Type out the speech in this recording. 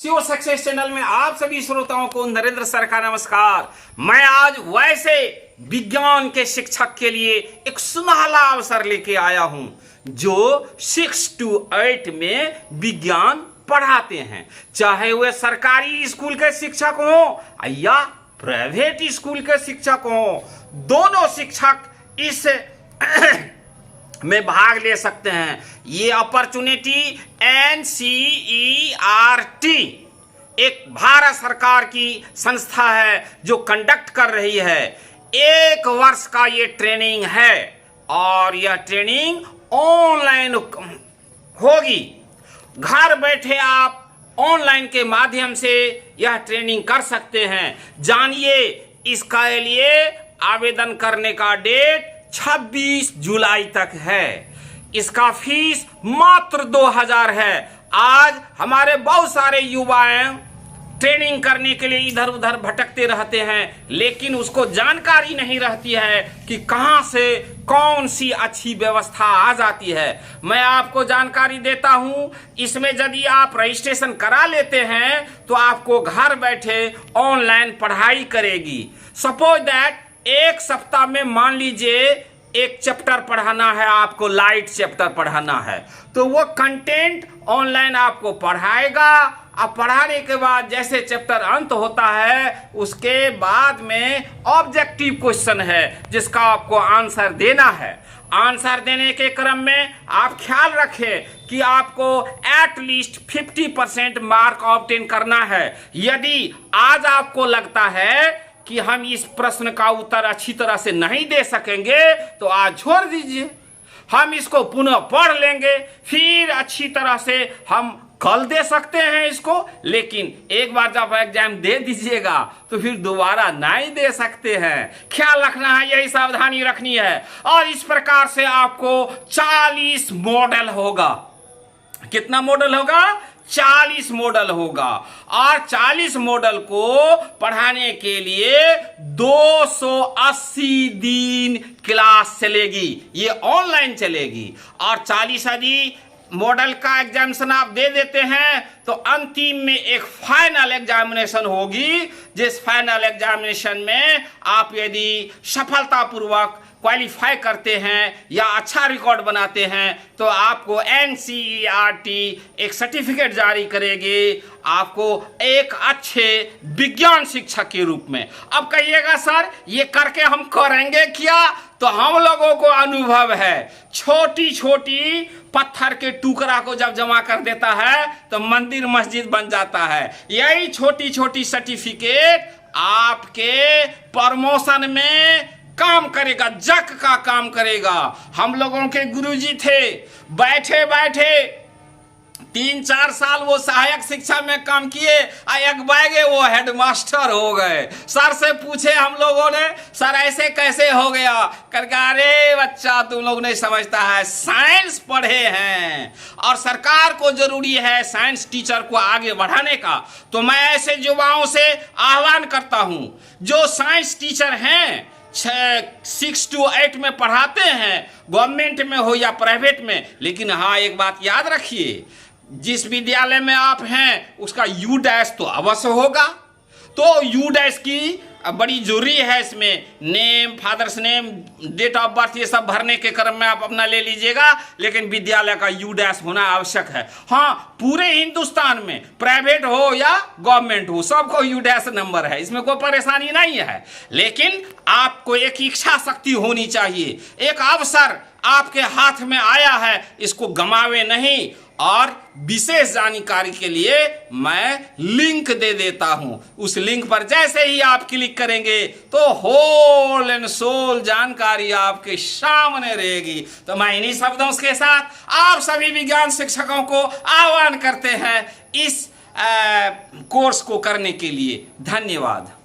Shiv success channel में आप सभी श्रोताओं को नरेंद्र सर का नमस्कार। मैं आज वैसे विज्ञान के शिक्षक के लिए एक सुनहला अवसर लेके आया हूं जो 6 to 8 में विज्ञान पढ़ाते हैं, चाहे वे सरकारी स्कूल के शिक्षक हो या प्राइवेट स्कूल के शिक्षक हो। दोनों शिक्षक इस में भाग ले सकते हैं। ये अपॉर्चुनिटी NCERT एक भारत सरकार की संस्था है जो कंडक्ट कर रही है। 1 वर्ष का ये ट्रेनिंग है और यह ट्रेनिंग ऑनलाइन होगी। घर बैठे आप ऑनलाइन के माध्यम से यह ट्रेनिंग कर सकते हैं। जानिए, इसका लिए आवेदन करने का डेट 26 जुलाई तक है। इसका फीस मात्र 2000 है। आज हमारे बहुत सारे युवाएं ट्रेनिंग करने के लिए इधर उधर भटकते रहते हैं, लेकिन उसको जानकारी नहीं रहती है कि कहां से कौन सी अच्छी व्यवस्था आ जाती है। मैं आपको जानकारी देता हूं। इसमें यदि आप रजिस्ट्रेशन करा लेते हैं तो आपको घर बैठे ऑनलाइन पढ़ाई करेगी। सपोज दैट एक सप्ताह में मान लीजिए एक चैप्टर पढ़ाना है, आपको लाइट चैप्टर पढ़ाना है, तो वो कंटेंट ऑनलाइन आपको पढ़ाएगा। अब पढ़ाने के बाद जैसे चैप्टर अंत होता है उसके बाद में ऑब्जेक्टिव क्वेश्चन है जिसका आपको आंसर देना है। आंसर देने के क्रम में आप ख्याल रखें कि आपको एटलीस्ट 50% मार्क ऑब्टेन करना है। यदि आज आपको लगता है कि हम इस प्रश्न का उत्तर अच्छी तरह से नहीं दे सकेंगे तो आज छोड़ दीजिए, हम इसको पुनः पढ़ लेंगे, फिर अच्छी तरह से हम कल दे सकते हैं इसको। लेकिन एक बार जब एग्जाम दे दीजिएगा तो फिर दोबारा नहीं दे सकते हैं। ख्याल रखना है, यही सावधानी रखनी है। और इस प्रकार से आपको 40 मॉडल होगा। कितना मॉडल होगा? 40 मॉडल होगा। और 40 मॉडल को पढ़ाने के लिए 280 दिन क्लास चलेगी, ये ऑनलाइन चलेगी। और 40 यदि मॉडल का एग्जामिनेशन आप दे देते हैं तो अंतिम में एक फाइनल एग्जामिनेशन होगी, जिस फाइनल एग्जामिनेशन में आप यदि सफलतापूर्वक क्वालिफाई करते हैं या अच्छा रिकॉर्ड बनाते हैं तो आपको NCERT एक सर्टिफिकेट जारी करेगी आपको एक अच्छे विज्ञान शिक्षक के रूप में। अब कहिएगा सर ये करके हम करेंगे क्या? तो हम लोगों को अनुभव है। छोटी छोटी पत्थर के टुकड़ा को जब जमा कर देता है तो मंदिर मस्जिद बन जाता है। यही छोटी छोटी सर्टिफिकेट आपके प्रमोशन में काम करेगा, जक का काम करेगा। हम लोगों के गुरुजी थे, बैठे बैठे 3-4 साल वो सहायक शिक्षा में काम किए, एक बैगे वो हेडमास्टर हो गए। सर से पूछे हम लोगों ने, सर ऐसे कैसे हो गया? करके अरे बच्चा तुम लोग नहीं समझता है, साइंस पढ़े हैं और सरकार को जरूरी है साइंस टीचर को आगे बढ़ाने का। तो मैं ऐसे युवाओं से आह्वान करता हूं जो साइंस टीचर हैं, 6 to 8 में पढ़ाते हैं, गवर्नमेंट में हो या प्राइवेट में। लेकिन हाँ, एक बात याद रखिए, जिस विद्यालय में आप हैं उसका U- तो अवश्य होगा। तो U- की बड़ी जरूरी है। इसमें name, father's name, date of birth ये सब भरने के क्रम में आप अपना ले लीजिएगा, लेकिन विद्यालय का U- होना आवश्यक है। हाँ, पूरे हिंदुस्तान में प्राइवेट हो या गवर्नमेंट हो सबको U- नंबर है, इसमें कोई परेशानी नहीं है। लेकिन आपको एक इच्छा शक्ति होनी चाहिए। एक अवसर आपके हाथ में आया है, इसको गंवावे नहीं। और विशेष जानकारी के लिए मैं लिंक दे देता हूं। उस लिंक पर जैसे ही आप क्लिक करेंगे तो होल एंड सोल जानकारी आपके सामने रहेगी। तो मैं इन्हीं शब्दों के साथ आप सभी विज्ञान शिक्षकों को आह्वान करते हैं इस कोर्स को करने के लिए। धन्यवाद।